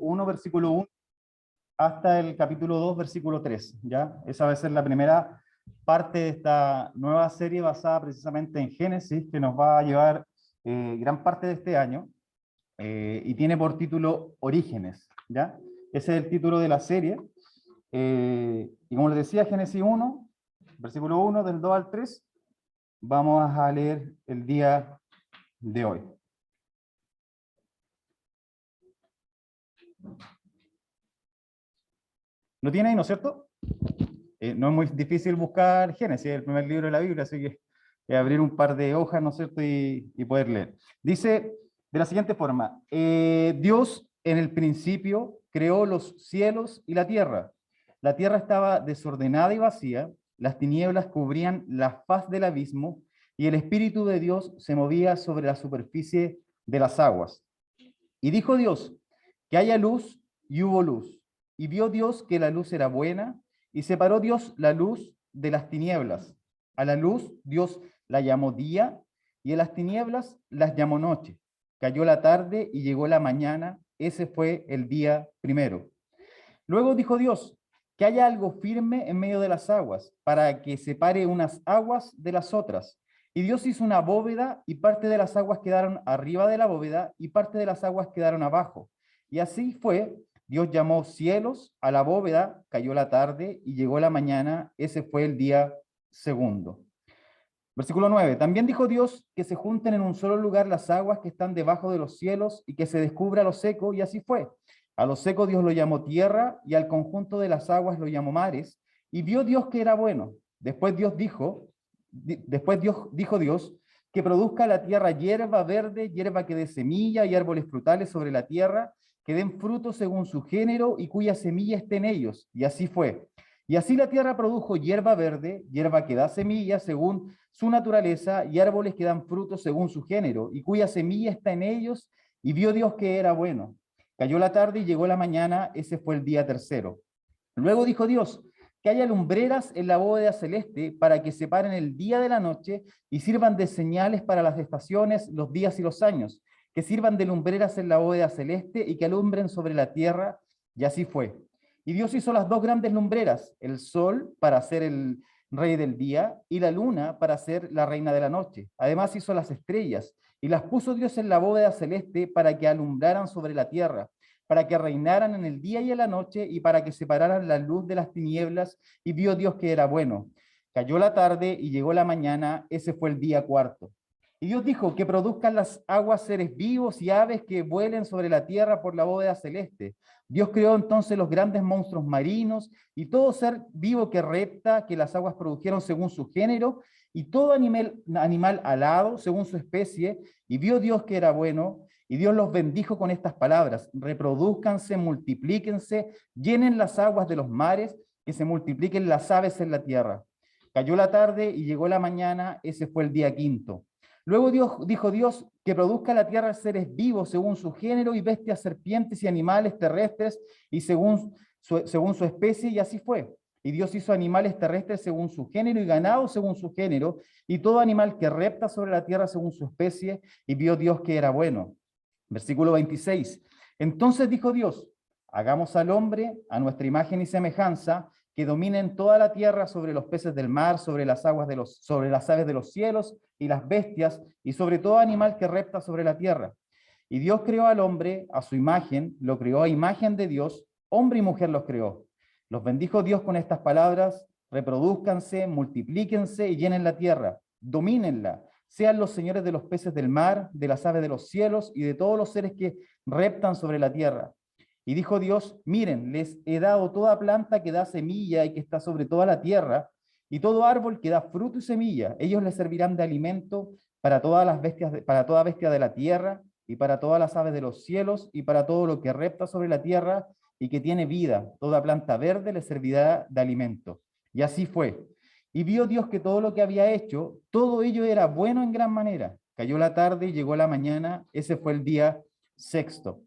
1, versículo 1, hasta el capítulo 2, versículo 3, ¿ya? Esa va a ser la primera parte de esta nueva serie basada precisamente en Génesis, que nos va a llevar gran parte de este año, y tiene por título Orígenes, ¿ya? Ese es el título de la serie, y como les decía, Génesis 1, versículo 1, del 2 al 3, vamos a leer el día de hoy. ¿Lo tiene ahí, no es cierto? No es muy difícil buscar Génesis, el primer libro de la Biblia, así que abrir un par de hojas, ¿no es cierto?, y poder leer. Dice de la siguiente forma: Dios en el principio creó los cielos y la tierra. La tierra estaba desordenada y vacía, las tinieblas cubrían la faz del abismo, y el Espíritu de Dios se movía sobre la superficie de las aguas. Y dijo Dios, que haya luz, y hubo luz. Y vio Dios que la luz era buena, y separó Dios la luz de las tinieblas. A la luz Dios la llamó día, y a las tinieblas las llamó noche. Cayó la tarde y llegó la mañana, ese fue el día primero. Luego dijo Dios, que haya algo firme en medio de las aguas, para que separe unas aguas de las otras. Y Dios hizo una bóveda, y parte de las aguas quedaron arriba de la bóveda, y parte de las aguas quedaron abajo. Y así fue. Dios llamó cielos a la bóveda, cayó la tarde y llegó la mañana, ese fue el día segundo. Versículo 9. También dijo Dios que se junten en un solo lugar las aguas que están debajo de los cielos y que se descubra lo seco, y así fue. A lo seco Dios lo llamó tierra, y al conjunto de las aguas lo llamó mares, y vio Dios que era bueno. Después dijo Dios que produzca la tierra hierba verde, hierba que dé semilla, y árboles frutales sobre la tierra, que den fruto según su género y cuya semilla esté en ellos. Y así fue. Y así la tierra produjo hierba verde, hierba que da semilla según su naturaleza, y árboles que dan frutos según su género, y cuya semilla está en ellos, y vio Dios que era bueno. Cayó la tarde y llegó la mañana, ese fue el día tercero. Luego dijo Dios, que haya lumbreras en la bóveda celeste para que separen el día de la noche y sirvan de señales para las estaciones, los días y los años, que sirvan de lumbreras en la bóveda celeste y que alumbren sobre la tierra, y así fue. Y Dios hizo las dos grandes lumbreras, el sol para ser el rey del día y la luna para ser la reina de la noche. Además hizo las estrellas y las puso Dios en la bóveda celeste para que alumbraran sobre la tierra, para que reinaran en el día y en la noche, y para que separaran la luz de las tinieblas, y vio Dios que era bueno. Cayó la tarde y llegó la mañana, ese fue el día cuarto. Y Dios dijo que produzcan las aguas seres vivos y aves que vuelen sobre la tierra por la bóveda celeste. Dios creó entonces los grandes monstruos marinos y todo ser vivo que repta, que las aguas produjeron según su género, y todo animal alado según su especie, y vio Dios que era bueno. Y Dios los bendijo con estas palabras: reproduzcanse, multiplíquense, llenen las aguas de los mares, que se multipliquen las aves en la tierra. Cayó la tarde y llegó la mañana, ese fue el día quinto. Luego dijo Dios que produzca la tierra seres vivos según su género, y bestias, serpientes y animales terrestres y según su especie, y así fue. Y Dios hizo animales terrestres según su género y ganado según su género, y todo animal que repta sobre la tierra según su especie, y vio Dios que era bueno. Versículo 26. Entonces dijo Dios, hagamos al hombre a nuestra imagen y semejanza, que dominen toda la tierra, sobre los peces del mar, sobre las sobre las aves de los cielos y las bestias, y sobre todo animal que repta sobre la tierra. Y Dios creó al hombre a su imagen, lo creó a imagen de Dios, hombre y mujer los creó. Los bendijo Dios con estas palabras: reproduzcanse, multiplíquense y llenen la tierra, domínenla, sean los señores de los peces del mar, de las aves de los cielos y de todos los seres que reptan sobre la tierra. Y dijo Dios, miren, les he dado toda planta que da semilla y que está sobre toda la tierra, y todo árbol que da fruto y semilla. Ellos les servirán de alimento para todas las bestias, para toda bestia de la tierra, y para todas las aves de los cielos, y para todo lo que repta sobre la tierra y que tiene vida. Toda planta verde les servirá de alimento. Y así fue. Y vio Dios que todo lo que había hecho, todo ello era bueno en gran manera. Cayó la tarde y llegó la mañana, ese fue el día sexto.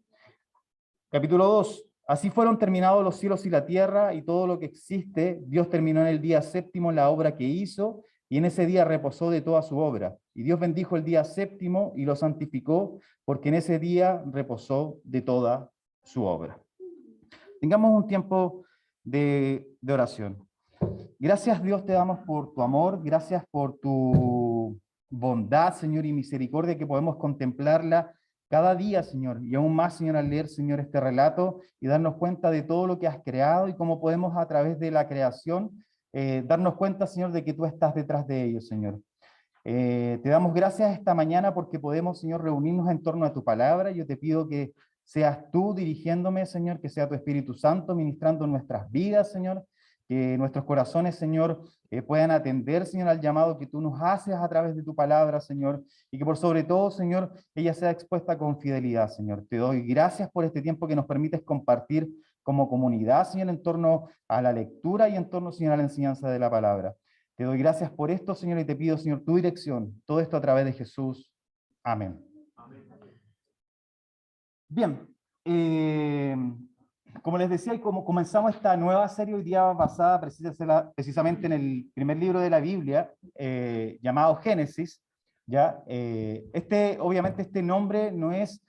Capítulo 2. Así fueron terminados los cielos y la tierra y todo lo que existe. Dios terminó en el día séptimo la obra que hizo, y en ese día reposó de toda su obra. Y Dios bendijo el día séptimo y lo santificó, porque en ese día reposó de toda su obra. Tengamos un tiempo de oración. Gracias, Dios, te damos por tu amor, gracias por tu bondad, Señor, y misericordia, que podemos contemplarla cada día, Señor, y aún más, Señor, al leer, Señor, este relato y darnos cuenta de todo lo que has creado y cómo podemos a través de la creación darnos cuenta, Señor, de que tú estás detrás de ellos, Señor. Te damos gracias esta mañana porque podemos, Señor, reunirnos en torno a tu palabra. Yo te pido que seas tú dirigiéndome, Señor, que sea tu Espíritu Santo ministrando nuestras vidas, Señor, que nuestros corazones, Señor, puedan atender, Señor, al llamado que tú nos haces a través de tu palabra, Señor, y que por sobre todo, Señor, ella sea expuesta con fidelidad, Señor. Te doy gracias por este tiempo que nos permites compartir como comunidad, Señor, en torno a la lectura y en torno, Señor, a la enseñanza de la palabra. Te doy gracias por esto, Señor, y te pido, Señor, tu dirección. Todo esto a través de Jesús. Amén. Amén. Bien, como les decía, y como comenzamos esta nueva serie hoy día basada precisamente en el primer libro de la Biblia, llamado Génesis, ¿ya? Obviamente este nombre no es,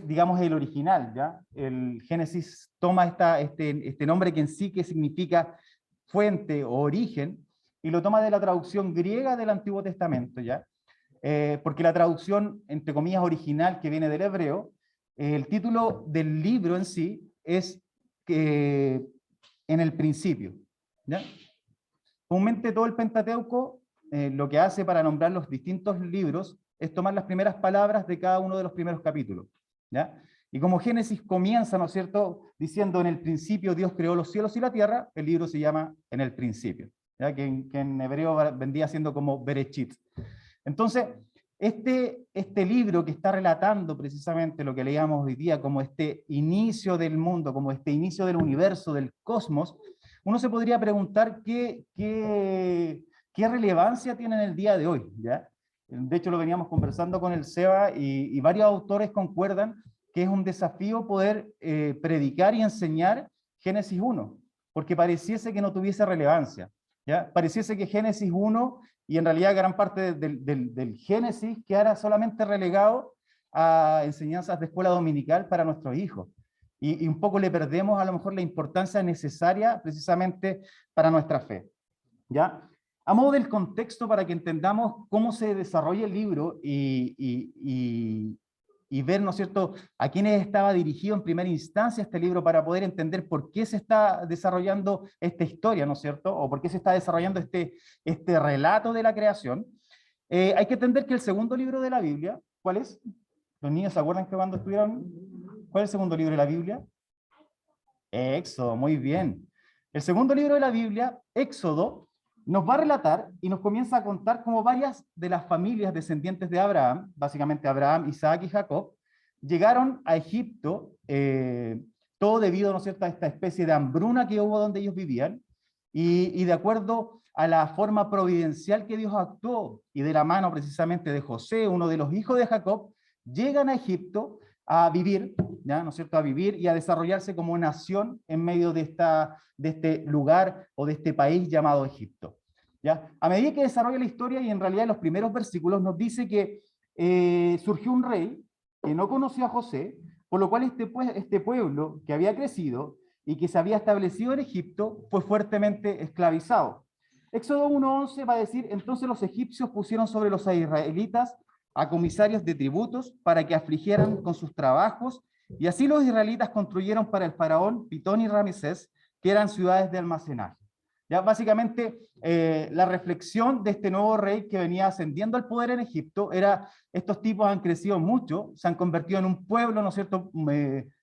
digamos, el original, ¿ya? El Génesis toma este nombre que en sí que significa fuente o origen, y lo toma de la traducción griega del Antiguo Testamento, ¿ya? Porque la traducción, entre comillas, original, que viene del hebreo, el título del libro en sí es en el principio, ¿ya? Comúnmente todo el Pentateuco lo que hace para nombrar los distintos libros es tomar las primeras palabras de cada uno de los primeros capítulos, ¿ya? Y como Génesis comienza, ¿no es cierto?, diciendo en el principio Dios creó los cielos y la tierra, el libro se llama En el principio, ¿ya? Que en hebreo vendría siendo como Bereshit. Entonces, este libro que está relatando precisamente lo que leíamos hoy día como este inicio del mundo, como este inicio del universo, del cosmos, uno se podría preguntar qué relevancia tiene en el día de hoy, ¿ya? De hecho, lo veníamos conversando con el Seba y varios autores concuerdan que es un desafío poder predicar y enseñar Génesis 1, porque pareciese que no tuviese relevancia, ¿ya? Pareciese que Génesis 1 y en realidad gran parte del Génesis quedara solamente relegado a enseñanzas de escuela dominical para nuestros hijos. Y un poco le perdemos a lo mejor la importancia necesaria precisamente para nuestra fe, ¿ya? A modo del contexto, para que entendamos cómo se desarrolla el libro y ver, ¿no es cierto?, a quiénes estaba dirigido en primera instancia este libro para poder entender por qué se está desarrollando esta historia, ¿no es cierto?, o por qué se está desarrollando este relato de la creación. Hay que entender que el segundo libro de la Biblia, ¿cuál es? ¿Los niños se acuerdan que cuando estuvieron? ¿Cuál es el segundo libro de la Biblia? Éxodo, muy bien. El segundo libro de la Biblia, Éxodo, nos va a relatar y nos comienza a contar cómo varias de las familias descendientes de Abraham, básicamente Abraham, Isaac y Jacob, llegaron a Egipto, todo debido, ¿no es cierto?, a esta especie de hambruna que hubo donde ellos vivían, y de acuerdo a la forma providencial que Dios actuó, y de la mano precisamente de José, uno de los hijos de Jacob, llegan a Egipto a vivir, ¿ya? ¿No es cierto?, a vivir y a desarrollarse como nación en medio de este lugar o de este país llamado Egipto, ¿ya? A medida que desarrolla la historia, y en realidad en los primeros versículos nos dice que surgió un rey que no conoció a José, por lo cual este pueblo que había crecido y que se había establecido en Egipto fue fuertemente esclavizado. Éxodo 1:11 va a decir: entonces los egipcios pusieron sobre los israelitas a comisarios de tributos para que afligieran con sus trabajos, y así los israelitas construyeron para el faraón Pitón y Ramsés, que eran ciudades de almacenaje. Ya básicamente la reflexión de este nuevo rey que venía ascendiendo al poder en Egipto era: estos tipos han crecido mucho, se han convertido en un pueblo, ¿no es cierto?,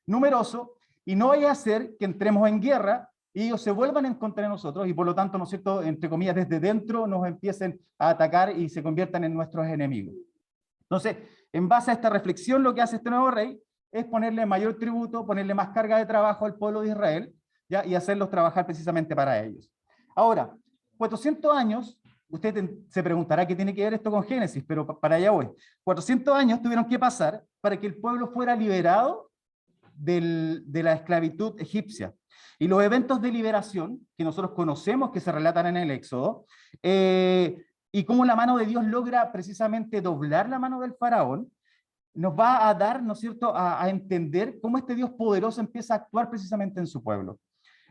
numeroso, y no vaya a ser que entremos en guerra y ellos se vuelvan en contra de nosotros, y por lo tanto, ¿no es cierto?, entre comillas, desde dentro nos empiecen a atacar y se conviertan en nuestros enemigos. Entonces, en base a esta reflexión, lo que hace este nuevo rey es ponerle mayor tributo, ponerle más carga de trabajo al pueblo de Israel, ¿ya?, y hacerlos trabajar precisamente para ellos. Ahora, 400 años, usted se preguntará qué tiene que ver esto con Génesis, pero para allá voy. 400 años tuvieron que pasar para que el pueblo fuera liberado de la esclavitud egipcia. Y los eventos de liberación que nosotros conocemos, que se relatan en el Éxodo, y cómo la mano de Dios logra precisamente doblar la mano del faraón, nos va a dar, ¿no es cierto?, a entender cómo este Dios poderoso empieza a actuar precisamente en su pueblo.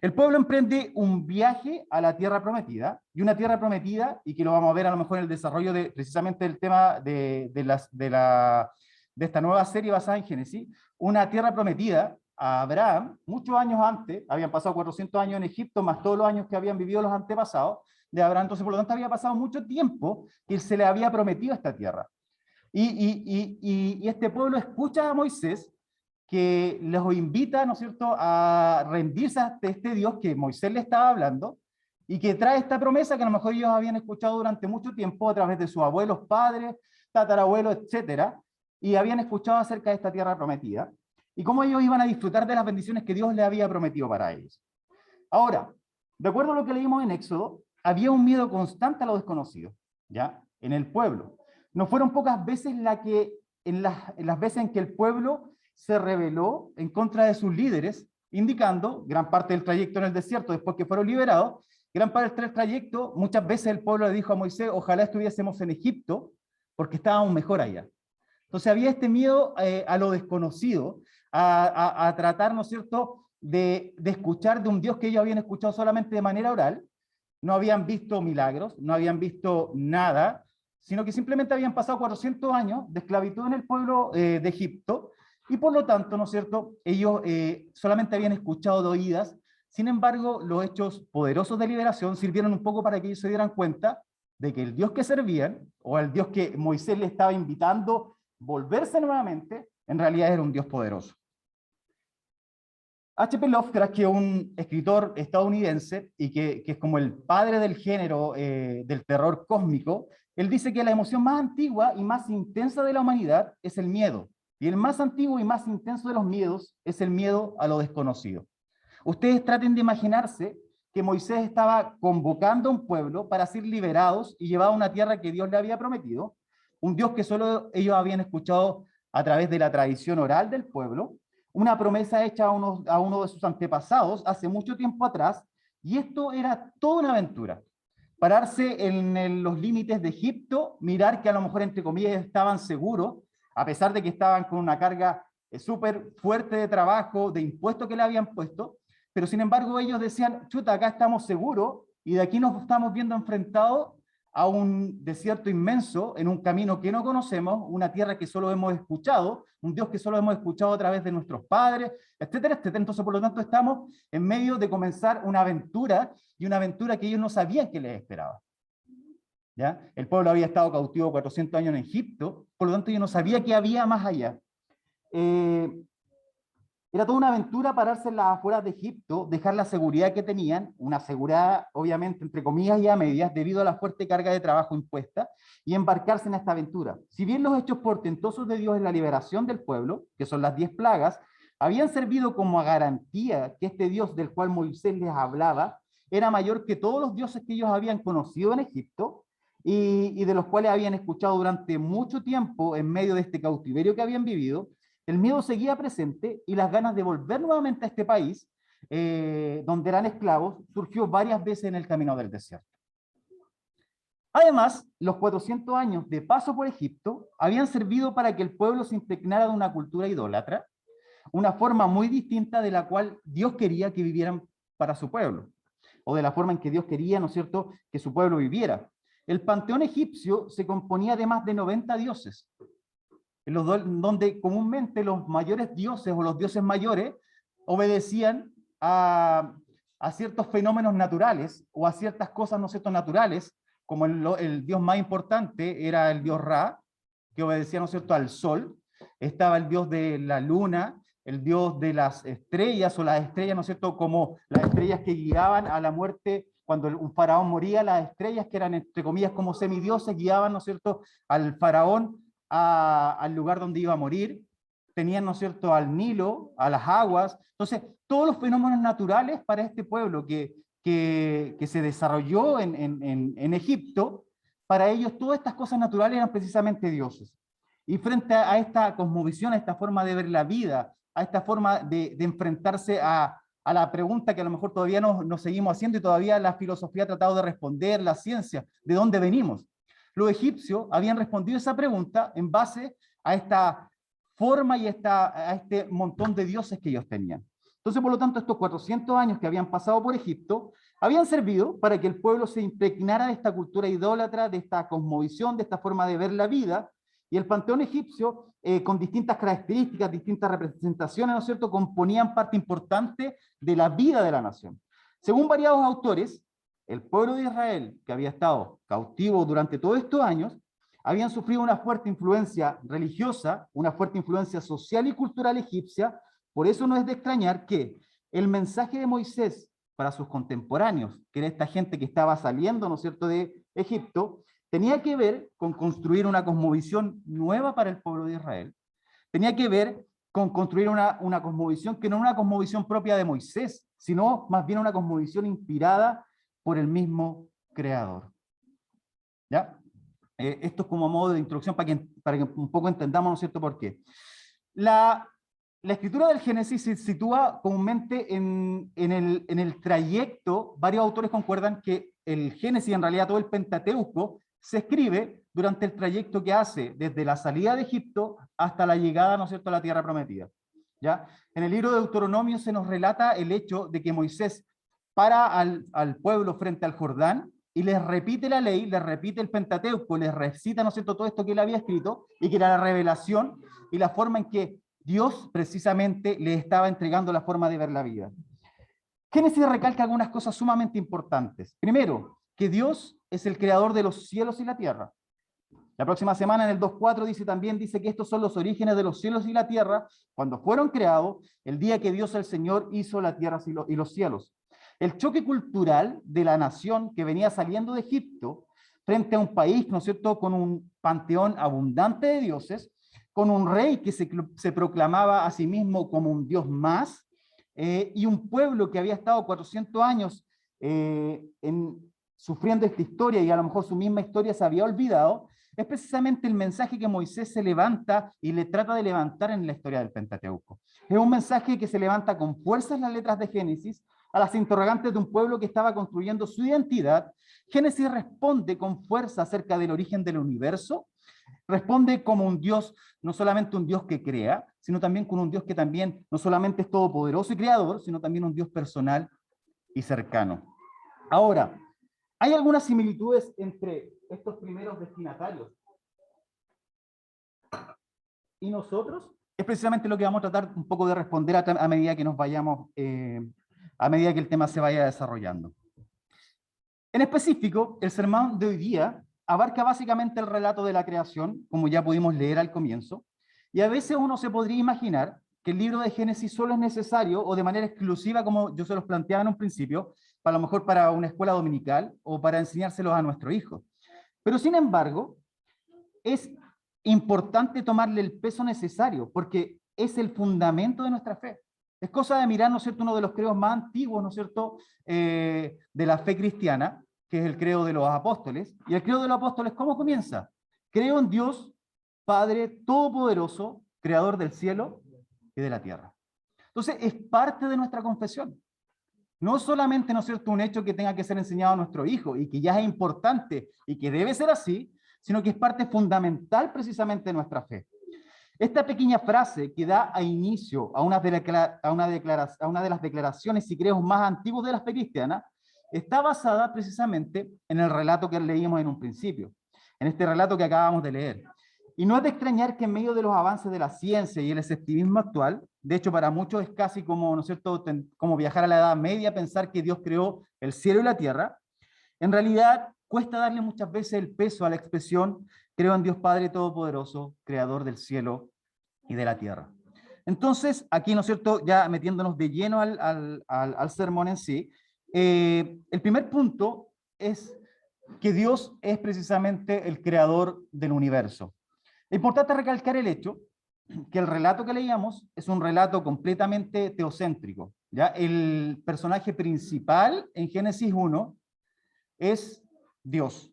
El pueblo emprende un viaje a la tierra prometida, y una tierra prometida, y que lo vamos a ver a lo mejor en el desarrollo de precisamente el tema de esta nueva serie basada en Génesis, una tierra prometida a Abraham, muchos años antes, habían pasado 400 años en Egipto, más todos los años que habían vivido los antepasados de Abraham, entonces por lo tanto había pasado mucho tiempo que se le había prometido esta tierra. Y este pueblo escucha a Moisés, que los invita, ¿no es cierto?, a rendirse ante este Dios que Moisés le estaba hablando, y que trae esta promesa que a lo mejor ellos habían escuchado durante mucho tiempo a través de sus abuelos, padres, tatarabuelos, etcétera, y habían escuchado acerca de esta tierra prometida, y cómo ellos iban a disfrutar de las bendiciones que Dios les había prometido para ellos. Ahora, de acuerdo a lo que leímos en Éxodo, había un miedo constante a lo desconocido, ¿ya?, en el pueblo. No fueron pocas veces en las veces en que el pueblo se rebeló en contra de sus líderes, indicando gran parte del trayecto en el desierto, después que fueron liberados, gran parte del trayecto, muchas veces el pueblo le dijo a Moisés, ojalá estuviésemos en Egipto, porque estábamos mejor allá. Entonces había este miedo a lo desconocido, a tratar, ¿no es cierto?, de escuchar de un Dios que ellos habían escuchado solamente de manera oral, no habían visto milagros, no habían visto nada, sino que simplemente habían pasado 400 años de esclavitud en el pueblo de Egipto, y por lo tanto, ¿no es cierto?, ellos solamente habían escuchado de oídas. Sin embargo, los hechos poderosos de liberación sirvieron un poco para que ellos se dieran cuenta de que el Dios que servían, o el Dios que Moisés le estaba invitando a volverse nuevamente, en realidad era un Dios poderoso. H.P. Lovecraft, que es un escritor estadounidense y que es como el padre del género del terror cósmico, él dice que la emoción más antigua y más intensa de la humanidad es el miedo, y el más antiguo y más intenso de los miedos es el miedo a lo desconocido. Ustedes traten de imaginarse que Moisés estaba convocando a un pueblo para ser liberados y llevados a una tierra que Dios le había prometido, un Dios que solo ellos habían escuchado a través de la tradición oral del pueblo, una promesa hecha a uno de sus antepasados hace mucho tiempo atrás, y esto era toda una aventura. Pararse en los límites de Egipto, mirar que a lo mejor entre comillas estaban seguros, a pesar de que estaban con una carga súper fuerte de trabajo, de impuestos que le habían puesto, pero sin embargo ellos decían, chuta, acá estamos seguros, y de aquí nos estamos viendo enfrentados a un desierto inmenso, en un camino que no conocemos, una tierra que solo hemos escuchado, un Dios que solo hemos escuchado a través de nuestros padres, etcétera, etcétera. Entonces, por lo tanto, estamos en medio de comenzar una aventura, y una aventura que ellos no sabían que les esperaba. ¿Ya? El pueblo había estado cautivo 400 años en Egipto, por lo tanto ellos no sabían qué había más allá. Era toda una aventura pararse en las afueras de Egipto, dejar la seguridad que tenían, una seguridad obviamente entre comillas y a medias, debido a la fuerte carga de trabajo impuesta, y embarcarse en esta aventura. Si bien los hechos portentosos de Dios en la liberación del pueblo, que son las 10 plagas, habían servido como garantía que este Dios del cual Moisés les hablaba, era mayor que todos los dioses que ellos habían conocido en Egipto, y de los cuales habían escuchado durante mucho tiempo en medio de este cautiverio que habían vivido, el miedo seguía presente, y las ganas de volver nuevamente a este país, donde eran esclavos, surgió varias veces en el camino del desierto. Además, los 400 años de paso por Egipto habían servido para que el pueblo se impregnara de una cultura idólatra, una forma muy distinta de la cual Dios quería que vivieran para su pueblo, o de la forma en que Dios quería, ¿no es cierto?, que su pueblo viviera. El panteón egipcio se componía de más de 90 dioses, donde comúnmente los mayores dioses o los dioses mayores obedecían a ciertos fenómenos naturales o a ciertas cosas, ¿no es cierto?, naturales, como el dios más importante era el dios Ra, que obedecía, ¿no es cierto?, al sol. Estaba el dios de la luna, el dios de las estrellas, o las estrellas, ¿no es cierto?, como las estrellas que guiaban a la muerte. Cuando un faraón moría, las estrellas, que eran entre comillas como semidioses, guiaban, ¿no es cierto?, al faraón al lugar donde iba a morir. Tenían, ¿no es cierto?, al Nilo, a las aguas. Entonces, todos los fenómenos naturales para este pueblo que se desarrolló en Egipto, para ellos todas estas cosas naturales eran precisamente dioses. Y frente a esta cosmovisión, a esta forma de ver la vida, a esta forma de enfrentarse a la pregunta que a lo mejor todavía nos seguimos haciendo, y todavía la filosofía ha tratado de responder, la ciencia, ¿de dónde venimos? Los egipcios habían respondido esa pregunta en base a esta forma y a este montón de dioses que ellos tenían. Entonces, por lo tanto, estos 400 años que habían pasado por Egipto habían servido para que el pueblo se impregnara de esta cultura idólatra, de esta cosmovisión, de esta forma de ver la vida, y el panteón egipcio, con distintas características, distintas representaciones, ¿no es cierto?, componían parte importante de la vida de la nación. Según variados autores, el pueblo de Israel, que había estado cautivo durante todos estos años, habían sufrido una fuerte influencia religiosa, una fuerte influencia social y cultural egipcia. Por eso no es de extrañar que el mensaje de Moisés para sus contemporáneos, que era esta gente que estaba saliendo, ¿no es cierto?, de Egipto, tenía que ver con construir una cosmovisión nueva para el pueblo de Israel. Tenía que ver con construir una cosmovisión que no era una cosmovisión propia de Moisés, sino más bien una cosmovisión inspirada por el mismo Creador. ¿Ya? Esto es como modo de introducción para que un poco entendamos, ¿no es cierto?, por qué. La escritura del Génesis se sitúa comúnmente en el trayecto. Varios autores concuerdan que el Génesis, en realidad todo el Pentateuco, se escribe durante el trayecto que hace desde la salida de Egipto hasta la llegada, ¿no es cierto?, a la tierra prometida. ¿Ya? En el libro de Deuteronomio se nos relata el hecho de que Moisés para al pueblo frente al Jordán y les repite la ley, les repite el Pentateuco, les recita, ¿no es cierto?, todo esto que él había escrito, y que era la revelación y la forma en que Dios precisamente le estaba entregando la forma de ver la vida. Génesis recalca algunas cosas sumamente importantes. Primero, que Dios es el creador de los cielos y la tierra. La próxima semana, en el 2.4, dice que estos son los orígenes de los cielos y la tierra, cuando fueron creados, el día que Dios el Señor hizo la tierra y los cielos. El choque cultural de la nación que venía saliendo de Egipto frente a un país, ¿no es cierto?, con un panteón abundante de dioses, con un rey que se proclamaba a sí mismo como un dios más, y un pueblo que había estado 400 años sufriendo esta historia, y a lo mejor su misma historia se había olvidado. Es precisamente el mensaje que Moisés se levanta y le trata de levantar en la historia del Pentateuco. Es un mensaje que se levanta con fuerza en las letras de Génesis a las interrogantes de un pueblo que estaba construyendo su identidad. Génesis responde con fuerza acerca del origen del universo, responde como un Dios, no solamente un Dios que crea, sino también con un Dios que también no solamente es todopoderoso y creador, sino también un Dios personal y cercano. Ahora, hay algunas similitudes entre estos primeros destinatarios y nosotros. Es precisamente lo que vamos a tratar un poco de responder a medida que nos vayamos, a medida que el tema se vaya desarrollando. En específico, el sermón de hoy día abarca básicamente el relato de la creación, como ya pudimos leer al comienzo, y a veces uno se podría imaginar que el libro de Génesis solo es necesario o de manera exclusiva, como yo se los planteaba en un principio, a lo mejor para una escuela dominical o para enseñárselos a nuestros hijos. Pero sin embargo, es importante tomarle el peso necesario, porque es el fundamento de nuestra fe. Es cosa de mirar, ¿no es cierto?, uno de los credos más antiguos, ¿no es cierto?, de la fe cristiana, que es el credo de los apóstoles. Y el credo de los apóstoles, ¿cómo comienza? Creo en Dios, Padre Todopoderoso, Creador del cielo y de la tierra. Entonces, es parte de nuestra confesión. No solamente, ¿no es cierto?, un hecho que tenga que ser enseñado a nuestro hijo y que ya es importante y que debe ser así, sino que es parte fundamental precisamente de nuestra fe. Esta pequeña frase que da a inicio a una de las declaraciones y credos más antiguos de la fe cristiana está basada precisamente en el relato que leímos en un principio, en este relato que acabamos de leer. Y no es de extrañar que en medio de los avances de la ciencia y el escepticismo actual, de hecho para muchos es casi como, ¿no es cierto?, como viajar a la Edad Media, pensar que Dios creó el cielo y la tierra, en realidad cuesta darle muchas veces el peso a la expresión creo en Dios Padre Todopoderoso, Creador del cielo y de la tierra. Entonces, aquí, ¿no es cierto?, ya metiéndonos de lleno al sermón en sí, el primer punto es que Dios es precisamente el creador del universo. Es importante recalcar el hecho que el relato que leíamos es un relato completamente teocéntrico. ¿Ya? El personaje principal en Génesis 1 es Dios.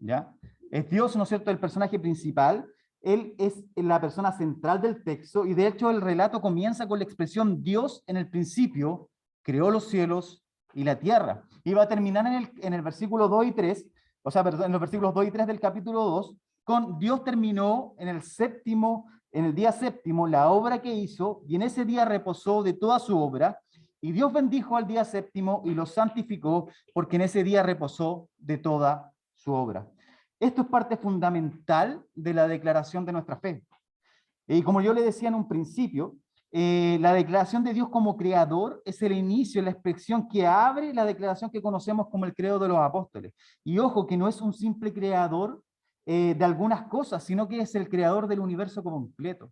¿Ya? Es Dios, ¿no es cierto?, el personaje principal. Él es la persona central del texto y de hecho el relato comienza con la expresión Dios en el principio creó los cielos y la tierra. Y va a terminar en el versículo 2 y 3, o sea, perdón, en los versículos 2 y 3 del capítulo 2, con Dios terminó en el séptimo en el día séptimo la obra que hizo, y en ese día reposó de toda su obra, y Dios bendijo al día séptimo y lo santificó, porque en ese día reposó de toda su obra. Esto es parte fundamental de la declaración de nuestra fe. Y como yo le decía en un principio, la declaración de Dios como creador es el inicio, la expresión que abre la declaración que conocemos como el credo de los apóstoles. Y ojo, que no es un simple creador de algunas cosas, sino que es el creador del universo completo.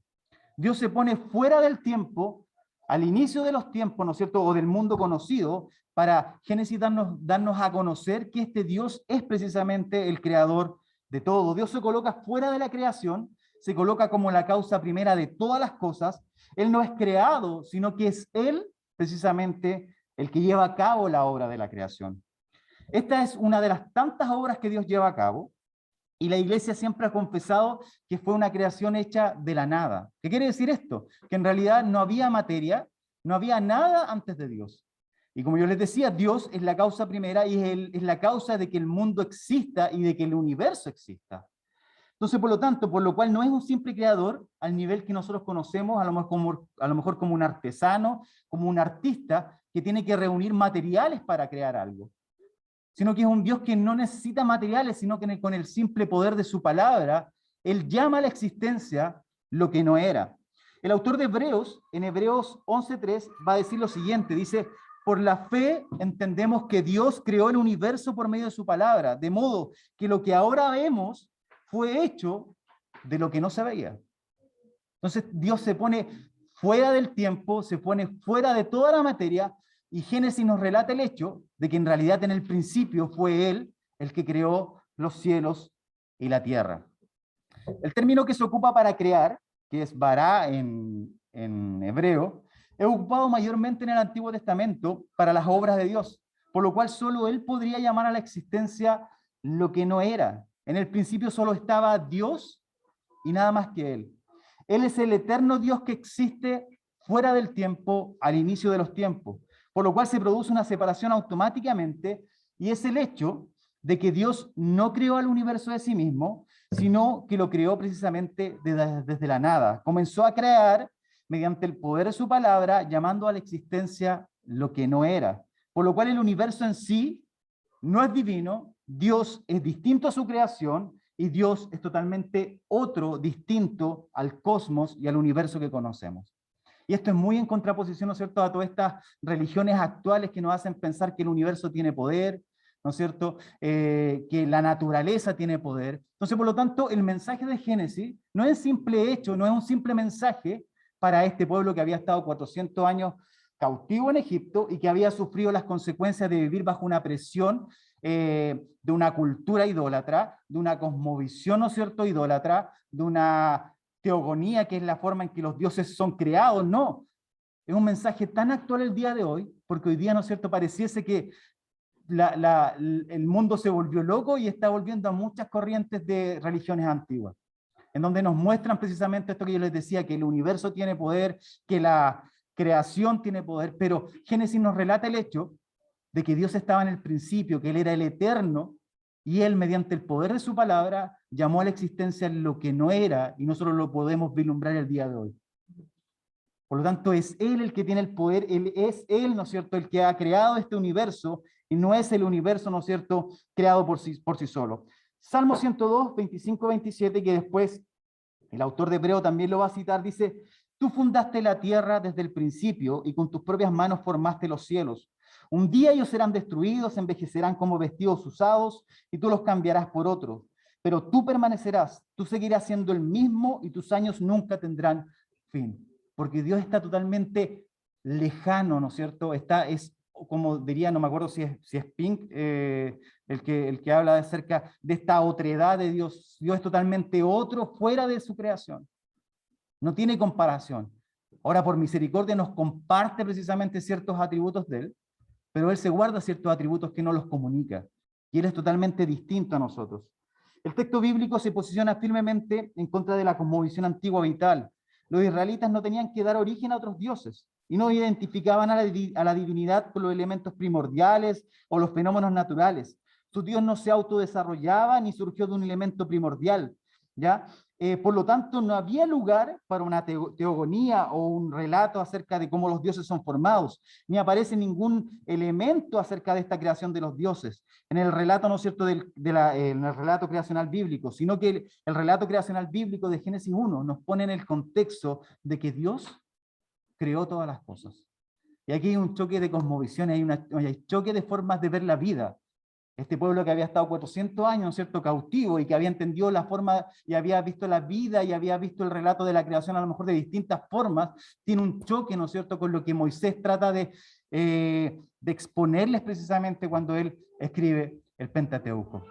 Dios se pone fuera del tiempo, al inicio de los tiempos, ¿no es cierto?, o del mundo conocido, para Génesis darnos a conocer que este Dios es precisamente el creador de todo. Dios se coloca fuera de la creación, se coloca como la causa primera de todas las cosas. Él no es creado, sino que es Él precisamente el que lleva a cabo la obra de la creación. Esta es una de las tantas obras que Dios lleva a cabo, y la iglesia siempre ha confesado que fue una creación hecha de la nada. ¿Qué quiere decir esto? Que en realidad no había materia, no había nada antes de Dios. Y como yo les decía, Dios es la causa primera y es la causa de que el mundo exista y de que el universo exista. Entonces, por lo tanto, por lo cual no es un simple creador al nivel que nosotros conocemos, a lo mejor como un artesano, como un artista que tiene que reunir materiales para crear algo, sino que es un Dios que no necesita materiales, sino que con el simple poder de su palabra, Él llama a la existencia lo que no era. El autor de Hebreos, en Hebreos 11:3, va a decir lo siguiente, dice: por la fe entendemos que Dios creó el universo por medio de su palabra, de modo que lo que ahora vemos fue hecho de lo que no se veía. Entonces Dios se pone fuera del tiempo, se pone fuera de toda la materia, y Génesis nos relata el hecho de que en realidad en el principio fue Él el que creó los cielos y la tierra. El término que se ocupa para crear, que es bará en hebreo, es ocupado mayormente en el Antiguo Testamento para las obras de Dios, por lo cual solo Él podría llamar a la existencia lo que no era. En el principio solo estaba Dios y nada más que Él. Él es el eterno Dios que existe fuera del tiempo, al inicio de los tiempos, por lo cual se produce una separación automáticamente, y es el hecho de que Dios no creó al universo de sí mismo, sino que lo creó precisamente desde la nada. Comenzó a crear mediante el poder de su palabra, llamando a la existencia lo que no era, por lo cual el universo en sí no es divino, Dios es distinto a su creación, y Dios es totalmente otro, distinto al cosmos y al universo que conocemos. Y esto es muy en contraposición, ¿no es cierto?, a todas estas religiones actuales que nos hacen pensar que el universo tiene poder, ¿no es cierto?, que la naturaleza tiene poder. Entonces, por lo tanto, el mensaje de Génesis no es simple hecho, no es un simple mensaje para este pueblo que había estado 400 años cautivo en Egipto y que había sufrido las consecuencias de vivir bajo una presión de una cultura idólatra, de una cosmovisión, ¿no es cierto?, idólatra, de una teogonía, que es la forma en que los dioses son creados. No, es un mensaje tan actual el día de hoy, porque hoy día, ¿no es cierto?, pareciese que el mundo se volvió loco y está volviendo a muchas corrientes de religiones antiguas, en donde nos muestran precisamente esto que yo les decía, que el universo tiene poder, que la creación tiene poder, pero Génesis nos relata el hecho de que Dios estaba en el principio, que Él era el eterno, y Él, mediante el poder de su palabra, llamó a la existencia lo que no era, y nosotros lo podemos vislumbrar el día de hoy. Por lo tanto, es Él el que tiene el poder, es Él, ¿no es cierto?, el que ha creado este universo, y no es el universo, ¿no es cierto?, creado por sí solo. Salmo 102, 25, 27, que después el autor de Hebreo también lo va a citar, dice: tú fundaste la tierra desde el principio y con tus propias manos formaste los cielos. Un día ellos serán destruidos, envejecerán como vestidos usados y tú los cambiarás por otros. Pero tú permanecerás, tú seguirás siendo el mismo y tus años nunca tendrán fin. Porque Dios está totalmente lejano, ¿no es cierto? Es como diría, no me acuerdo si es Pink, el que habla acerca de esta otredad de Dios. Dios es totalmente otro, fuera de su creación. No tiene comparación. Ahora, por misericordia, nos comparte precisamente ciertos atributos de Él, pero Él se guarda ciertos atributos que no los comunica. Y Él es totalmente distinto a nosotros. El texto bíblico se posiciona firmemente en contra de la cosmovisión antigua vital. Los israelitas no tenían que dar origen a otros dioses y no identificaban a la divinidad con los elementos primordiales o los fenómenos naturales. Su Dios no se autodesarrollaba ni surgió de un elemento primordial, ¿ya? por lo tanto, no había lugar para una teogonía o un relato acerca de cómo los dioses son formados, ni aparece ningún elemento acerca de esta creación de los dioses en el relato, ¿no es cierto?, en el relato creacional bíblico, sino que el relato creacional bíblico de Génesis 1 nos pone en el contexto de que Dios creó todas las cosas. Y aquí hay un choque de cosmovisiones, hay choque de formas de ver la vida. Este pueblo que había estado 400 años, ¿no es cierto?, cautivo, y que había entendido la forma, y había visto la vida, y había visto el relato de la creación a lo mejor de distintas formas, tiene un choque, ¿no es cierto?, con lo que Moisés trata de exponerles precisamente cuando él escribe el Pentateuco.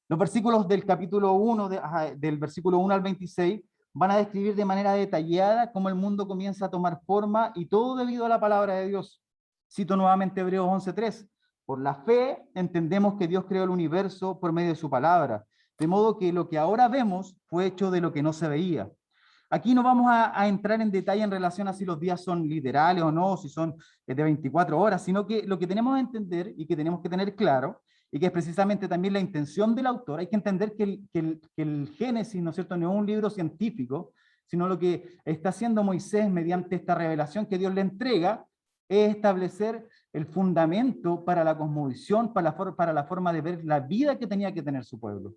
Los versículos del capítulo 1, del versículo 1 al 26, van a describir de manera detallada cómo el mundo comienza a tomar forma, y todo debido a la palabra de Dios. Cito nuevamente Hebreos 11:3. Por la fe entendemos que Dios creó el universo por medio de su palabra, de modo que lo que ahora vemos fue hecho de lo que no se veía. Aquí no vamos a entrar en detalle en relación a si los días son literales o no, si son de 24 horas, sino que lo que tenemos que entender y que tenemos que tener claro, y que es precisamente también la intención del autor, hay que entender que el Génesis, ¿no es cierto?, no es un libro científico, sino lo que está haciendo Moisés mediante esta revelación que Dios le entrega, es establecer el fundamento para la cosmovisión, para la forma de ver la vida que tenía que tener su pueblo.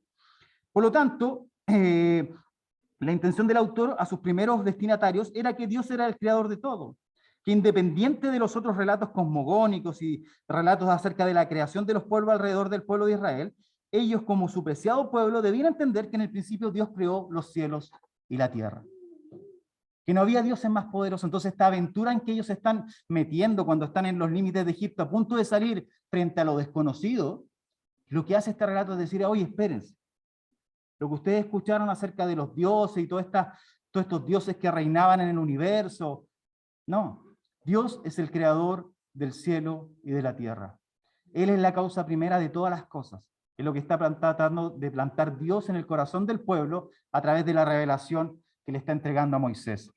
Por lo tanto, la intención del autor a sus primeros destinatarios era que Dios era el creador de todo, que independiente de los otros relatos cosmogónicos y relatos acerca de la creación de los pueblos alrededor del pueblo de Israel, ellos como su preciado pueblo debían entender que en el principio Dios creó los cielos y la tierra, que no había dioses más poderosos. Entonces esta aventura en que ellos se están metiendo cuando están en los límites de Egipto a punto de salir frente a lo desconocido, lo que hace este relato es decir, oye, espérense, lo que ustedes escucharon acerca de los dioses y todos estos dioses que reinaban en el universo, no, Dios es el creador del cielo y de la tierra. Él es la causa primera de todas las cosas. Es lo que está tratando de plantar Dios en el corazón del pueblo a través de la revelación que le está entregando a Moisés.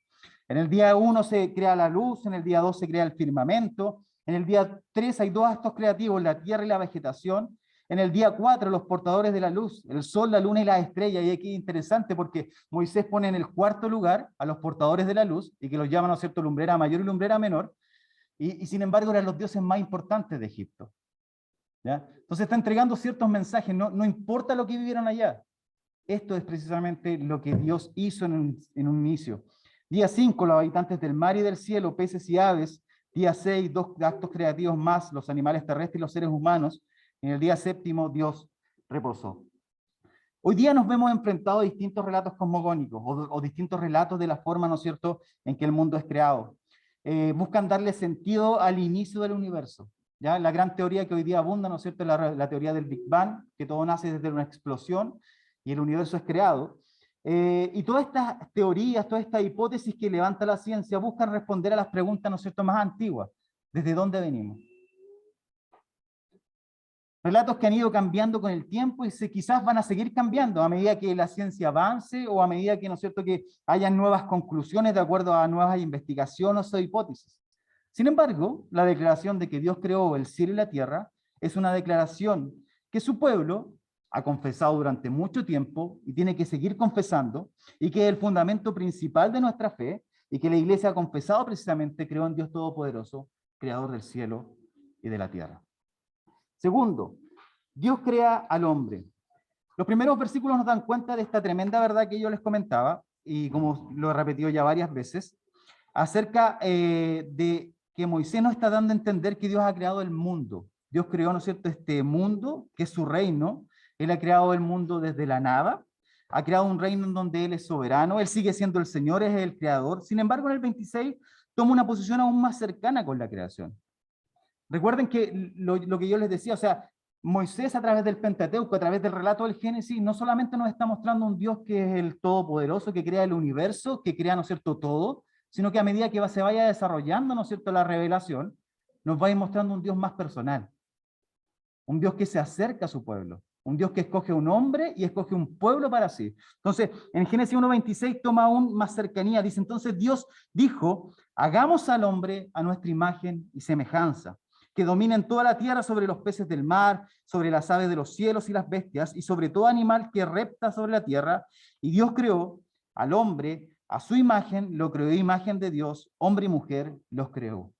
En el día 1 se crea la luz, en el día 2 se crea el firmamento, en el día 3 hay dos actos creativos, la tierra y la vegetación. En el día 4, los portadores de la luz, el sol, la luna y las estrellas. Y aquí es interesante porque Moisés pone en el cuarto lugar a los portadores de la luz, y que los llaman, ¿no es cierto?, lumbrera mayor y lumbrera menor, y sin embargo eran los dioses más importantes de Egipto. ¿Ya? Entonces está entregando ciertos mensajes, no importa lo que vivieron allá. Esto es precisamente lo que Dios hizo en un inicio. Día 5, los habitantes del mar y del cielo, peces y aves. Día 6, dos actos creativos más, los animales terrestres y los seres humanos. En el día 7, Dios reposó. Hoy día nos vemos enfrentados a distintos relatos cosmogónicos o distintos relatos de la forma, ¿no es cierto?, en que el mundo es creado. Buscan darle sentido al inicio del universo. ¿Ya? La gran teoría que hoy día abunda, ¿no es cierto?, la teoría del Big Bang, que todo nace desde una explosión y el universo es creado. Y todas estas teorías, todas estas hipótesis que levanta la ciencia buscan responder a las preguntas, ¿no es cierto?, más antiguas. ¿Desde dónde venimos? Relatos que han ido cambiando con el tiempo y quizás van a seguir cambiando a medida que la ciencia avance o a medida que, ¿no es cierto?, que hayan nuevas conclusiones de acuerdo a nuevas investigaciones o hipótesis. Sin embargo, la declaración de que Dios creó el cielo y la tierra es una declaración que su pueblo ha confesado durante mucho tiempo y tiene que seguir confesando, y que es el fundamento principal de nuestra fe, y que la iglesia ha confesado precisamente, creó en Dios Todopoderoso, creador del cielo y de la tierra. Segundo, Dios crea al hombre. Los primeros versículos nos dan cuenta de esta tremenda verdad que yo les comentaba, y como lo he repetido ya varias veces, acerca de que Moisés nos está dando a entender que Dios ha creado el mundo. Dios creó, ¿no es cierto?, este mundo, que es su reino. Él ha creado el mundo desde la nada, ha creado un reino en donde Él es soberano, Él sigue siendo el Señor, es el creador. Sin embargo, en el 26 toma una posición aún más cercana con la creación. Recuerden que lo que yo les decía, o sea, Moisés a través del Pentateuco, a través del relato del Génesis, no solamente nos está mostrando un Dios que es el Todopoderoso, que crea el universo, que crea, ¿no es cierto?, todo, sino que a medida que se vaya desarrollando, ¿no es cierto?, la revelación, nos va a ir mostrando un Dios más personal, un Dios que se acerca a su pueblo, un Dios que escoge un hombre y escoge un pueblo para sí. Entonces, en Génesis 1:26 toma aún más cercanía, dice, entonces Dios dijo, hagamos al hombre a nuestra imagen y semejanza, que dominen toda la tierra sobre los peces del mar, sobre las aves de los cielos y las bestias, y sobre todo animal que repta sobre la tierra. Y Dios creó al hombre a su imagen, lo creó imagen de Dios, hombre y mujer los creó.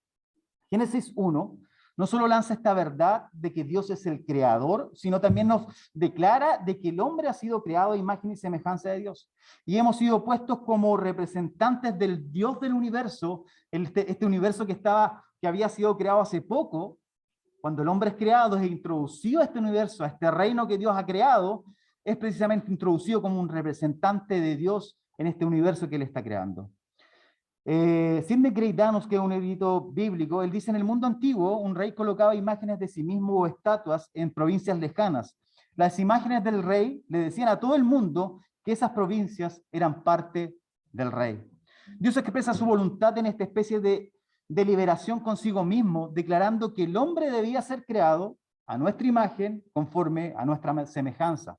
Génesis 1 no solo lanza esta verdad de que Dios es el creador, sino también nos declara de que el hombre ha sido creado a imagen y semejanza de Dios. Y hemos sido puestos como representantes del Dios del universo, este universo que había sido creado hace poco. Cuando el hombre es creado, es introducido a este universo, a este reino que Dios ha creado, es precisamente introducido como un representante de Dios en este universo que él está creando. Sidney Gray Danos, que es un erudito bíblico, él dice: en el mundo antiguo, un rey colocaba imágenes de sí mismo o estatuas en provincias lejanas. Las imágenes del rey le decían a todo el mundo que esas provincias eran parte del rey. Dios expresa su voluntad en esta especie de liberación consigo mismo, declarando que el hombre debía ser creado a nuestra imagen, conforme a nuestra semejanza.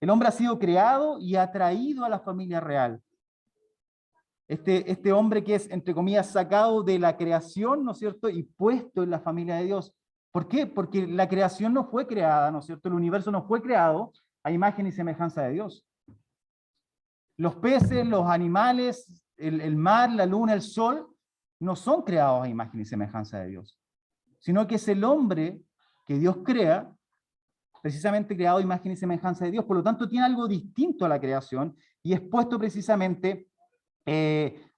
El hombre ha sido creado y atraído a la familia real. Este hombre que es, entre comillas, sacado de la creación, ¿no es cierto?, y puesto en la familia de Dios. ¿Por qué? Porque la creación no fue creada, ¿no es cierto?, el universo no fue creado a imagen y semejanza de Dios. Los peces, los animales, el mar, la luna, el sol, no son creados a imagen y semejanza de Dios, sino que es el hombre que Dios crea, precisamente creado a imagen y semejanza de Dios. Por lo tanto, tiene algo distinto a la creación y es puesto precisamente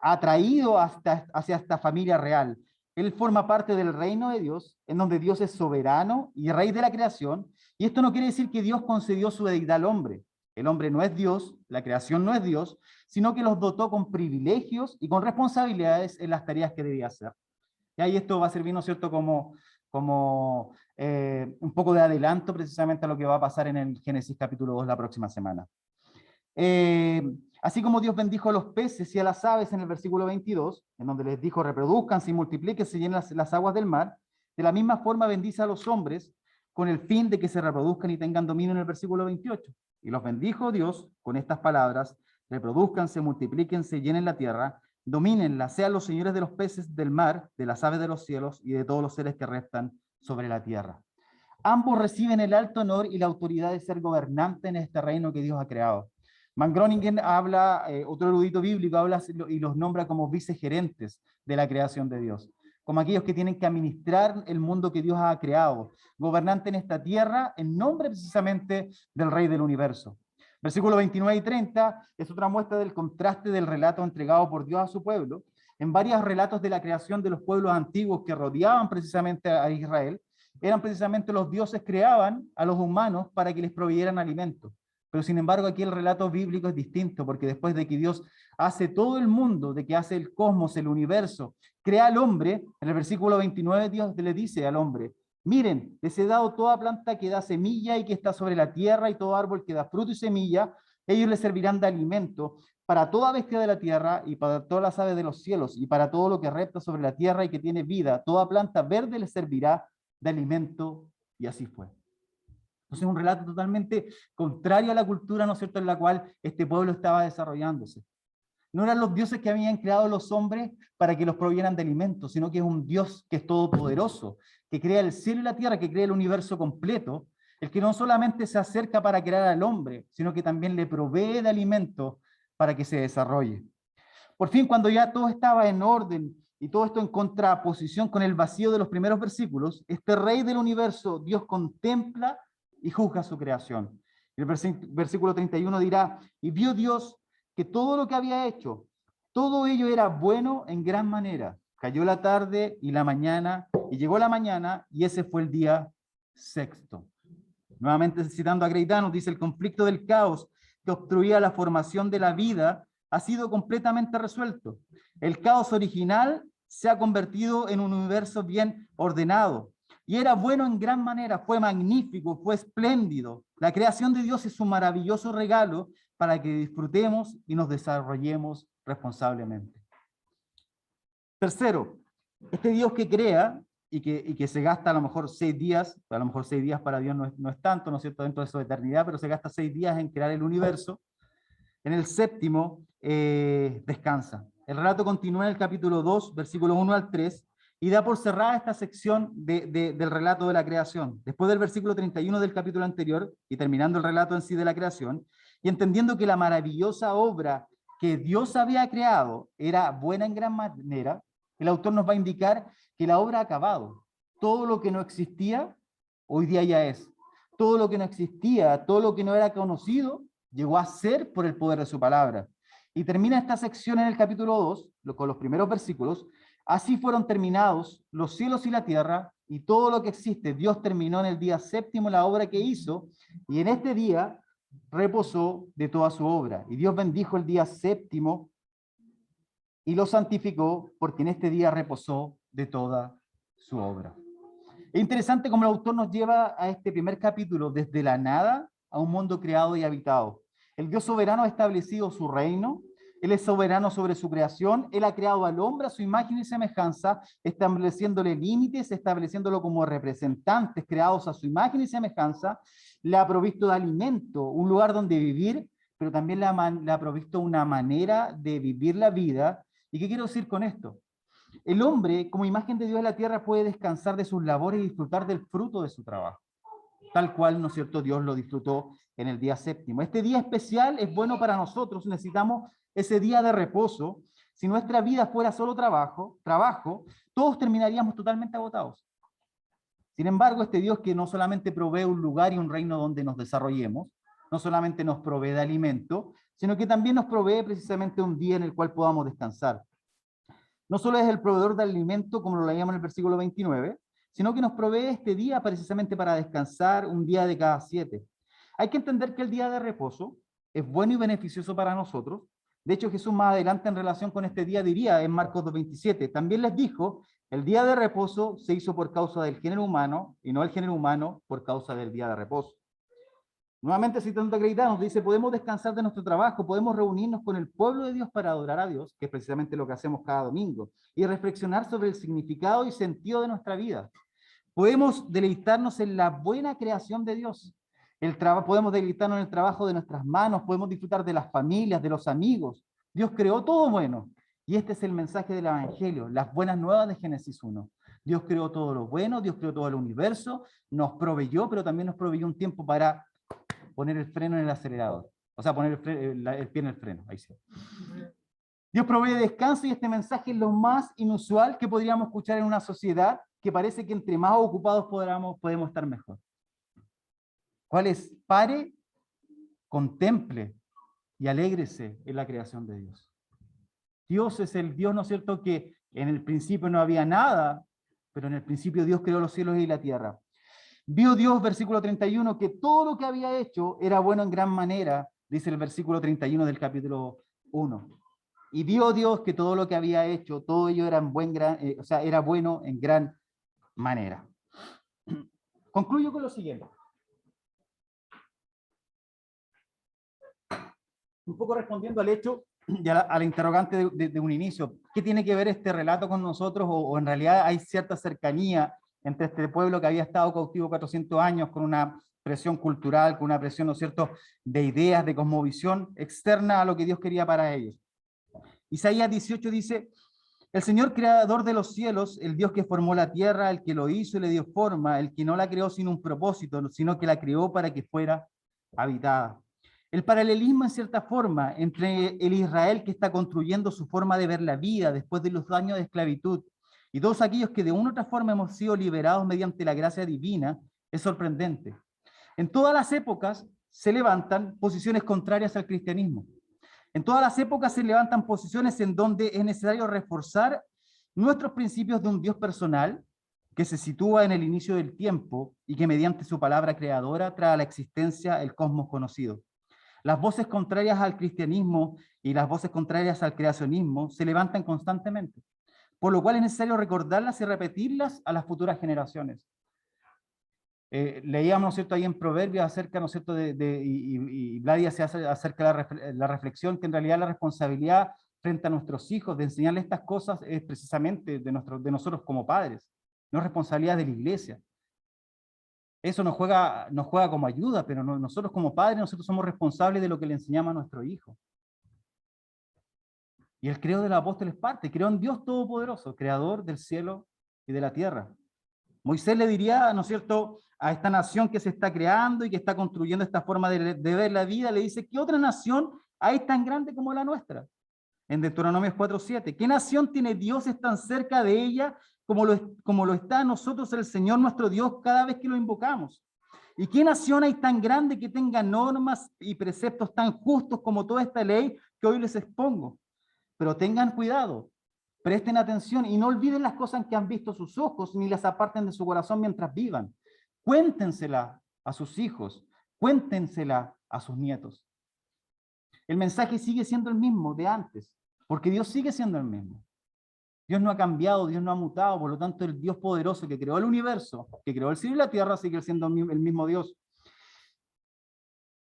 atraído hacia esta familia real. Él forma parte del reino de Dios, en donde Dios es soberano y rey de la creación, y esto no quiere decir que Dios concedió su deidad al hombre. El hombre no es Dios, la creación no es Dios, sino que los dotó con privilegios y con responsabilidades en las tareas que debía hacer. Y ahí esto va a servir, ¿no es cierto?, como un poco de adelanto precisamente a lo que va a pasar en el Génesis capítulo 2 la próxima semana. Así como Dios bendijo a los peces y a las aves en el versículo 22, en donde les dijo: reproduzcanse y multiplíquense y llenen las aguas del mar, de la misma forma bendice a los hombres con el fin de que se reproduzcan y tengan dominio en el versículo 28. Y los bendijo Dios con estas palabras: reproduzcanse, multiplíquense, llenen la tierra, domínenla, sean los señores de los peces del mar, de las aves de los cielos y de todos los seres que restan sobre la tierra. Ambos reciben el alto honor y la autoridad de ser gobernantes en este reino que Dios ha creado. Mann Groningen habla, otro erudito bíblico, habla y los nombra como vicegerentes de la creación de Dios, como aquellos que tienen que administrar el mundo que Dios ha creado, gobernante en esta tierra en nombre precisamente del Rey del universo. Versículos 29 y 30 es otra muestra del contraste del relato entregado por Dios a su pueblo. En varios relatos de la creación de los pueblos antiguos que rodeaban precisamente a Israel, eran precisamente los dioses creaban a los humanos para que les proveyeran alimento. Pero sin embargo aquí el relato bíblico es distinto, porque después de que Dios hace todo el mundo, de que hace el cosmos, el universo, crea al hombre, en el versículo 29 Dios le dice al hombre: miren, les he dado toda planta que da semilla y que está sobre la tierra, y todo árbol que da fruto y semilla, ellos les servirán de alimento para toda bestia de la tierra y para todas las aves de los cielos y para todo lo que repta sobre la tierra y que tiene vida, toda planta verde les servirá de alimento. Y así fue. Entonces, un relato totalmente contrario a la cultura, ¿no es cierto?, en la cual este pueblo estaba desarrollándose. No eran los dioses que habían creado los hombres para que los provieran de alimentos, sino que es un Dios que es todopoderoso, que crea el cielo y la tierra, que crea el universo completo, el que no solamente se acerca para crear al hombre, sino que también le provee de alimento para que se desarrolle. Por fin, cuando ya todo estaba en orden y todo esto en contraposición con el vacío de los primeros versículos, este Rey del universo, Dios contempla y juzga su creación. El versículo 31 dirá: y vio Dios que todo lo que había hecho, todo ello era bueno en gran manera. Cayó la tarde y la mañana, y llegó la mañana, y ese fue el día sexto. Nuevamente citando a Gray Danos, dice: el conflicto del caos que obstruía la formación de la vida ha sido completamente resuelto. El caos original se ha convertido en un universo bien ordenado. Y era bueno en gran manera, fue magnífico, fue espléndido. La creación de Dios es un maravilloso regalo para que disfrutemos y nos desarrollemos responsablemente. Tercero, este Dios que crea y que se gasta a lo mejor 6 días, a lo mejor 6 días para Dios no es tanto, ¿no es cierto?, dentro de su eternidad, pero se gasta 6 días en crear el universo. En el séptimo descansa. El relato continúa en el capítulo 2, versículos 1 al 3, y da por cerrada esta sección del relato de la creación. Después del versículo 31 del capítulo anterior, y terminando el relato en sí de la creación, y entendiendo que la maravillosa obra que Dios había creado era buena en gran manera, el autor nos va a indicar que la obra ha acabado. Todo lo que no existía, hoy día ya es. Todo lo que no existía, todo lo que no era conocido, llegó a ser por el poder de su palabra. Y termina esta sección en el capítulo 2, con los primeros versículos. Así fueron terminados los cielos y la tierra y todo lo que existe. Dios terminó en el día séptimo la obra que hizo, y en este día reposó de toda su obra. Y Dios bendijo el día séptimo y lo santificó, porque en este día reposó de toda su obra. Es interesante cómo el autor nos lleva a este primer capítulo desde la nada a un mundo creado y habitado. El Dios soberano ha establecido su reino, Él es soberano sobre su creación, Él ha creado al hombre a su imagen y semejanza, estableciéndole límites, estableciéndolo como representantes creados a su imagen y semejanza, le ha provisto de alimento, un lugar donde vivir, pero también le ha provisto una manera de vivir la vida. ¿Y qué quiero decir con esto? El hombre, como imagen de Dios en la tierra, puede descansar de sus labores y disfrutar del fruto de su trabajo, tal cual, ¿no es cierto?, Dios lo disfrutó en el día séptimo. Este día especial es bueno para nosotros, necesitamos ese día de reposo. Si nuestra vida fuera solo trabajo, todos terminaríamos totalmente agotados. Sin embargo, este Dios que no solamente provee un lugar y un reino donde nos desarrollemos, no solamente nos provee de alimento, sino que también nos provee precisamente un día en el cual podamos descansar. No solo es el proveedor de alimento, como lo leíamos en el versículo 29, sino que nos provee este día precisamente para descansar, un día de cada 7. Hay que entender que el día de reposo es bueno y beneficioso para nosotros. De hecho, Jesús más adelante en relación con este día diría en Marcos 2:27, también les dijo, el día de reposo se hizo por causa del género humano y no el género humano por causa del día de reposo. Nuevamente citando a Greitá, nos dice, podemos descansar de nuestro trabajo, podemos reunirnos con el pueblo de Dios para adorar a Dios, que es precisamente lo que hacemos cada domingo, y reflexionar sobre el significado y sentido de nuestra vida. Podemos deleitarnos en la buena creación de Dios. Podemos deleitarnos en el trabajo de nuestras manos, podemos disfrutar de las familias, de los amigos. Dios creó todo bueno. Y este es el mensaje del Evangelio, las buenas nuevas de Génesis 1. Dios creó todo lo bueno, Dios creó todo el universo, nos proveyó, pero también nos proveyó un tiempo para poner el freno en el acelerador. O sea, poner el pie en el freno. Ahí sí. Dios provee descanso y este mensaje es lo más inusual que podríamos escuchar en una sociedad que parece que entre más ocupados podemos estar mejor. ¿Cuál es? Pare, contemple y alégrese en la creación de Dios. Dios es el Dios, ¿no es cierto?, que en el principio no había nada, pero en el principio Dios creó los cielos y la tierra. Vio Dios, versículo 31, que todo lo que había hecho era bueno en gran manera, dice el versículo 31 del capítulo 1. Y vio Dios que todo lo que había hecho, todo ello era, era bueno en gran manera. Concluyo con lo siguiente. Un poco respondiendo al hecho y a la interrogante de un inicio. ¿Qué tiene que ver este relato con nosotros? O en realidad hay cierta cercanía entre este pueblo que había estado cautivo 400 años con una presión cultural, con una presión, ¿no es cierto?, de ideas, de cosmovisión externa a lo que Dios quería para ellos. Isaías 18 dice, el Señor creador de los cielos, el Dios que formó la tierra, el que lo hizo y le dio forma, el que no la creó sin un propósito, sino que la creó para que fuera habitada. El paralelismo en cierta forma entre el Israel que está construyendo su forma de ver la vida después de los años de esclavitud y todos aquellos que de una u otra forma hemos sido liberados mediante la gracia divina es sorprendente. En todas las épocas se levantan posiciones contrarias al cristianismo. En todas las épocas se levantan posiciones en donde es necesario reforzar nuestros principios de un Dios personal que se sitúa en el inicio del tiempo y que mediante su palabra creadora trae a la existencia el cosmos conocido. Las voces contrarias al cristianismo y las voces contrarias al creacionismo se levantan constantemente, por lo cual es necesario recordarlas y repetirlas a las futuras generaciones. Leíamos, ¿no es cierto?, ahí en Proverbios acerca, ¿no es cierto?, y Vladia se hace acerca de la reflexión que en realidad la responsabilidad frente a nuestros hijos de enseñarles estas cosas es precisamente de nosotros como padres, no es responsabilidad de la iglesia. Eso nos juega como ayuda, pero nosotros como padres, nosotros somos responsables de lo que le enseñamos a nuestro hijo. Y el credo del apóstol es parte, creó en Dios Todopoderoso, creador del cielo y de la tierra. Moisés le diría, ¿no es cierto?, a esta nación que se está creando y que está construyendo esta forma de ver la vida, le dice, ¿qué otra nación hay tan grande como la nuestra? En Deuteronomio 4:7. ¿Qué nación tiene dioses tan cerca de ella como lo está nosotros el Señor nuestro Dios cada vez que lo invocamos? ¿Y qué nación hay tan grande que tenga normas y preceptos tan justos como toda esta ley que hoy les expongo? Pero tengan cuidado, presten atención y no olviden las cosas que han visto sus ojos, ni las aparten de su corazón mientras vivan. Cuéntensela a sus hijos, cuéntensela a sus nietos. El mensaje sigue siendo el mismo de antes, porque Dios sigue siendo el mismo. Dios no ha cambiado, Dios no ha mutado, por lo tanto el Dios poderoso que creó el universo, que creó el cielo y la tierra, sigue siendo el mismo Dios.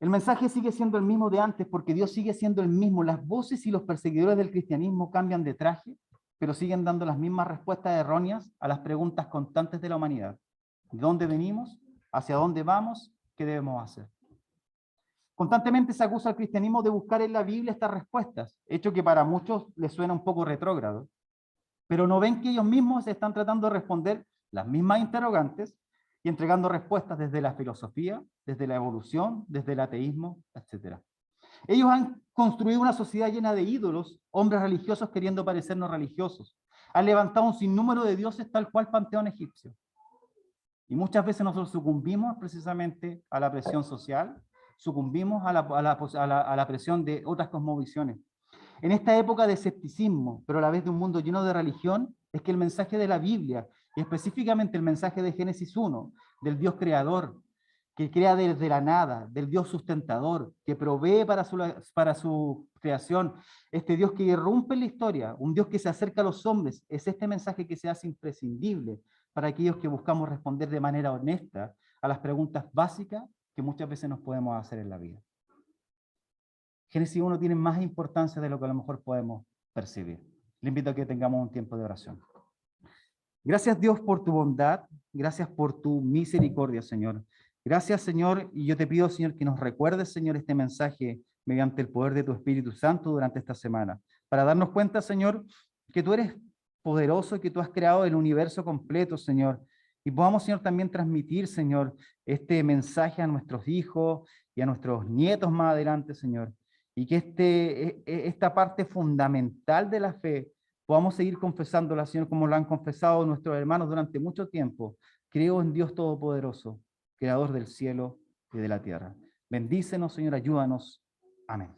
El mensaje sigue siendo el mismo de antes, porque Dios sigue siendo el mismo. Las voces y los perseguidores del cristianismo cambian de traje, pero siguen dando las mismas respuestas erróneas a las preguntas constantes de la humanidad. ¿De dónde venimos? ¿Hacia dónde vamos? ¿Qué debemos hacer? Constantemente se acusa al cristianismo de buscar en la Biblia estas respuestas, hecho que para muchos les suena un poco retrógrado, pero no ven que ellos mismos están tratando de responder las mismas interrogantes y entregando respuestas desde la filosofía, desde la evolución, desde el ateísmo, etc. Ellos han construido una sociedad llena de ídolos, hombres religiosos queriendo parecernos religiosos. Han levantado un sinnúmero de dioses tal cual panteón egipcio. Y muchas veces nosotros sucumbimos precisamente a la presión social, sucumbimos a la presión de otras cosmovisiones. En esta época de escepticismo, pero a la vez de un mundo lleno de religión, es que el mensaje de la Biblia, y específicamente el mensaje de Génesis 1, del Dios creador, que crea desde la nada, del Dios sustentador, que provee para su creación, este Dios que irrumpe en la historia, un Dios que se acerca a los hombres, es este mensaje que se hace imprescindible para aquellos que buscamos responder de manera honesta a las preguntas básicas que muchas veces nos podemos hacer en la vida. Génesis 1 tiene más importancia de lo que a lo mejor podemos percibir. Le invito a que tengamos un tiempo de oración. Gracias, Dios, por tu bondad. Gracias por tu misericordia, Señor. Gracias, Señor, y yo te pido, Señor, que nos recuerdes, Señor, este mensaje mediante el poder de tu Espíritu Santo durante esta semana, para darnos cuenta, Señor, que tú eres poderoso y que tú has creado el universo completo, Señor, y podamos, Señor, también transmitir, Señor, este mensaje a nuestros hijos y a nuestros nietos más adelante, Señor, y que esta parte fundamental de la fe podamos seguir confesándola, Señor, como lo han confesado nuestros hermanos durante mucho tiempo. Creo en Dios Todopoderoso, Creador del cielo y de la tierra. Bendícenos, Señor, ayúdanos. Amén.